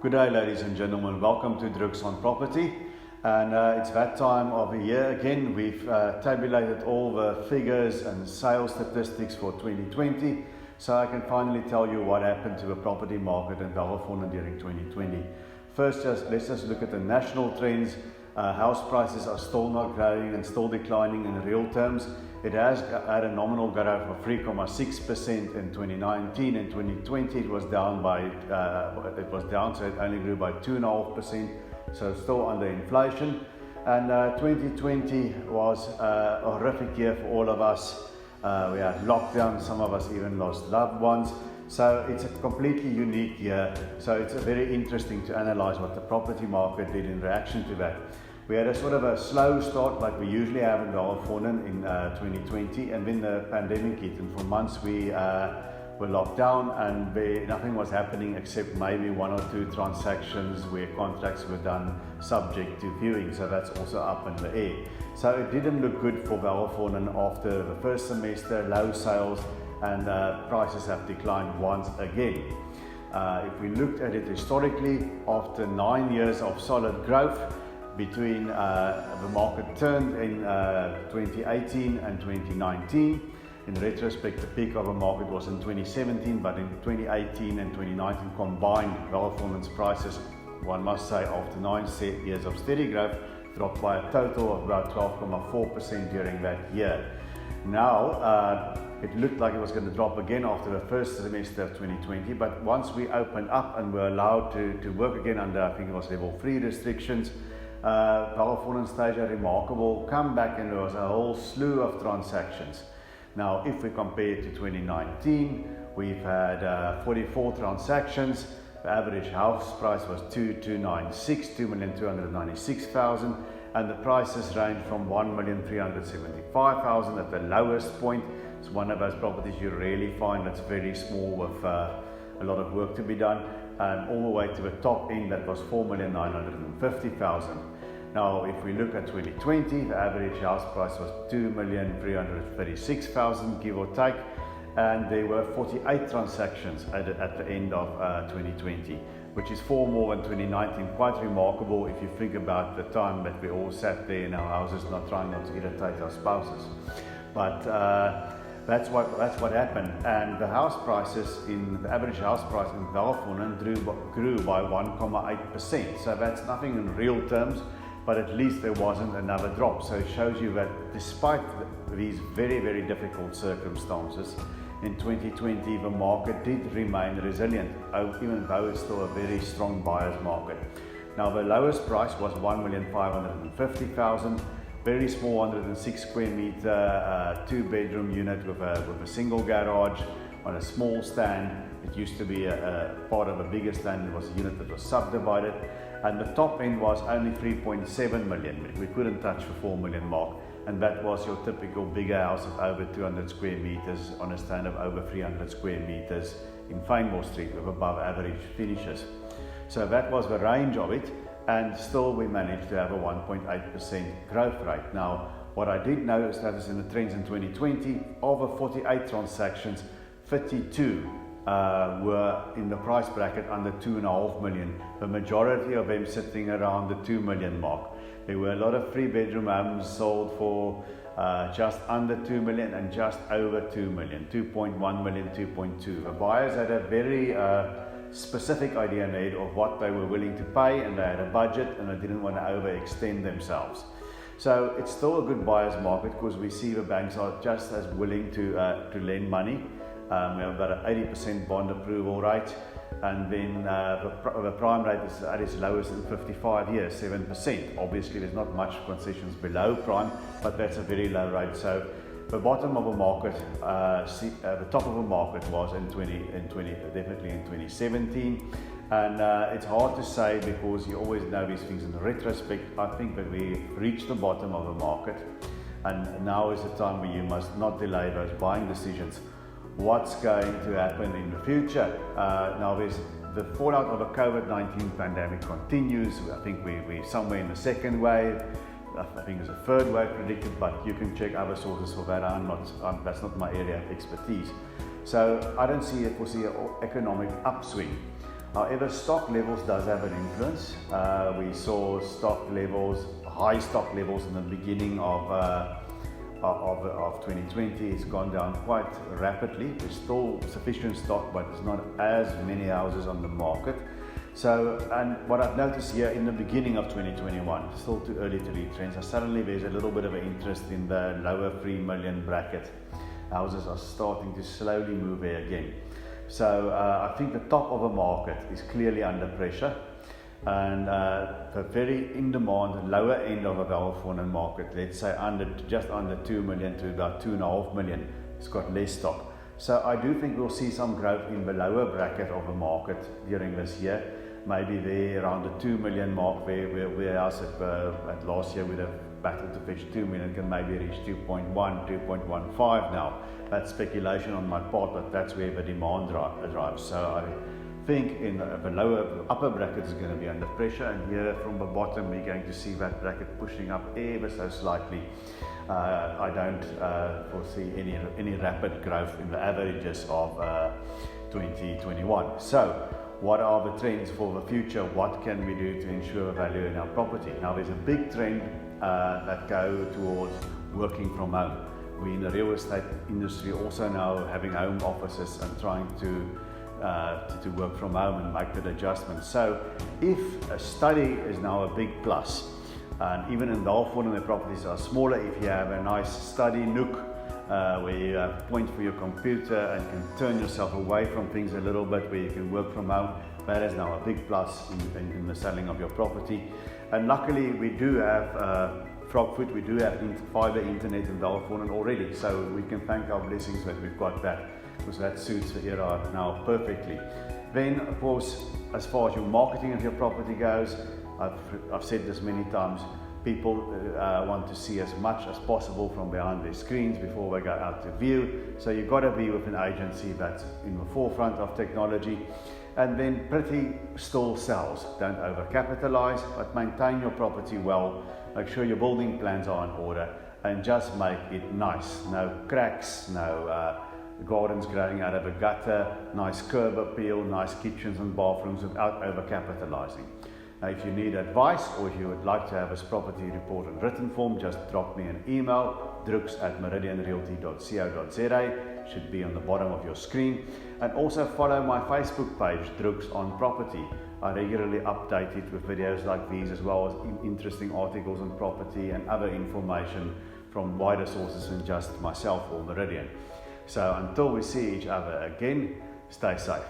Good day, ladies and gentlemen. Welcome to Drugs on Property. And it's that time of the year again. We've tabulated all the figures and sales statistics for 2020, so I can finally tell you what happened to the property market in Welgevonden during 2020. First, let's just look at the national trends. House prices are still not growing and still declining in real terms. It has had a nominal growth of 3.6% in 2019. In 2020, it was down, so it only grew by 2.5%. So still under inflation. And 2020 was a horrific year for all of us. We had lockdown. Some of us even lost loved ones. So it's a completely unique year. So it's very interesting to analyze what the property market did in reaction to that. We had a sort of a slow start like we usually have in Welgevonden in 2020, and then the pandemic hit, and for months we were locked down and nothing was happening except maybe one or two transactions where contracts were done subject to viewing, so that's also up in the air. So it didn't look good for Welgevonden after the first semester, low sales, and prices have declined once again. If we looked at it historically, after 9 years of solid growth, between the market turned in 2018 and 2019. In retrospect, the peak of the market was in 2017, but in 2018 and 2019 combined, Welgevonden's prices, one must say, after 9 years of steady growth, dropped by a total of about 12.4% during that year. Now, it looked like it was going to drop again after the first semester of 2020, but once we opened up and were allowed to work again under, I think it was level 3 restrictions, Welgevonden staged a remarkable comeback, and there was a whole slew of transactions. Now, if we compare it to 2019, we've had 44 transactions. The average house price was 2,296,000, and the prices range from 1,375,000 at the lowest point. It's one of those properties you rarely find that's very small with a lot of work to be done, and all the way to the top end that was 4,950,000. Now, if we look at 2020, the average house price was 2,336,000, give or take, and there were 48 transactions at the end of 2020, which is 4 more than 2019. Quite remarkable if you think about the time that we all sat there in our houses, trying not to irritate our spouses. But that's what happened, and the house prices the average house price in Welgevonden grew by 1.8%. So that's nothing in real terms, but at least there wasn't another drop. So it shows you that despite these very, very difficult circumstances, in 2020 the market did remain resilient, even though it's still a very strong buyer's market. Now, the lowest price was 1,550,000. Very small 106 square meter 2-bedroom unit with a single garage on a small stand. It used to be a part of a bigger stand. It was a unit that was subdivided, and the top end was only 3.7 million. We couldn't touch the 4 million mark, and that was your typical bigger house of over 200 square meters on a stand of over 300 square meters in Fynmore Street with above average finishes. So that was the range of it. And still we managed to have a 1.8% growth rate. Now, what I did notice that is in the trends in 2020, over 48 transactions, 52 were in the price bracket under 2.5 million. The majority of them sitting around the 2 million mark. There were a lot of 3-bedroom homes sold for just under 2 million and just over 2 million, 2.1 million, 2.2. The buyers had a very specific idea in their head of what they were willing to pay, and they had a budget and they didn't want to overextend themselves. So it's still a good buyer's market because we see the banks are just as willing to lend money. We have about an 80% bond approval rate, and then the prime rate is at its lowest in 55 years, 7%. Obviously there's not much concessions below prime, but that's a very low rate. So the bottom of the market, the top of the market was definitely in 2017, and it's hard to say because you always know these things in retrospect. I think that we reached the bottom of the market, and now is the time where you must not delay those buying decisions. What's going to happen in the future? Now the fallout of the COVID-19 pandemic continues. I think we're somewhere in the second wave. I think there's a third wave predicted, but you can check other sources for that. That's not my area of expertise. So I don't foresee an economic upswing. However, stock levels does have an influence. We saw high stock levels in the beginning of 2020. It's gone down quite rapidly. There's still sufficient stock, but there's not as many houses on the market. So, and what I've noticed here in the beginning of 2021, still too early to read trends, so suddenly there's a little bit of an interest in the lower 3 million bracket. Houses are starting to slowly move there again. So I think the top of a market is clearly under pressure, and the very in demand lower end of a Welgevonden market, let's say just under 2 million to about 2.5 million, it's got less stock. So I do think we'll see some growth in the lower bracket of the market during this year. Maybe there around the 2 million mark, where else at last year with a battle to fetch 2 million can maybe reach 2.1, 2.15 now. That's speculation on my part, but that's where the demand drives. So I think in the upper bracket is going to be under pressure, and here from the bottom we're going to see that bracket pushing up ever so slightly. I don't foresee any rapid growth in the averages of 2021. So what are the trends for the future? What can we do to ensure value in our property? Now there's a big trend that go towards working from home. We in the real estate industry also now having home offices and trying to work from home and make that adjustment. So if a study is now a big plus, and even in Welgevonden the properties are smaller, if you have a nice study nook where you have a point for your computer and can turn yourself away from things a little bit, where you can work from home, that is now a big plus in the selling of your property. And luckily we do have Frogfoot, we do have fiber internet in Welgevonden already, so we can thank our blessings that we've got that, because that suits the era now perfectly. Then of course, as far as your marketing of your property goes, I've said this many times, people want to see as much as possible from behind their screens before they go out to view. So you've got to be with an agency that's in the forefront of technology. And then pretty still sells. Don't overcapitalize, but maintain your property well. Make sure your building plans are in order, and just make it nice. No cracks, no gardens growing out of a gutter, nice curb appeal, nice kitchens and bathrooms without overcapitalizing. Now, if you need advice, or if you would like to have this property report in written form, just drop me an email, drooks@meridianrealty.co.za, should be on the bottom of your screen. And also follow my Facebook page, Drooks on Property. I regularly update it with videos like these, as well as interesting articles on property and other information from wider sources than just myself or Meridian. So until we see each other again, stay safe.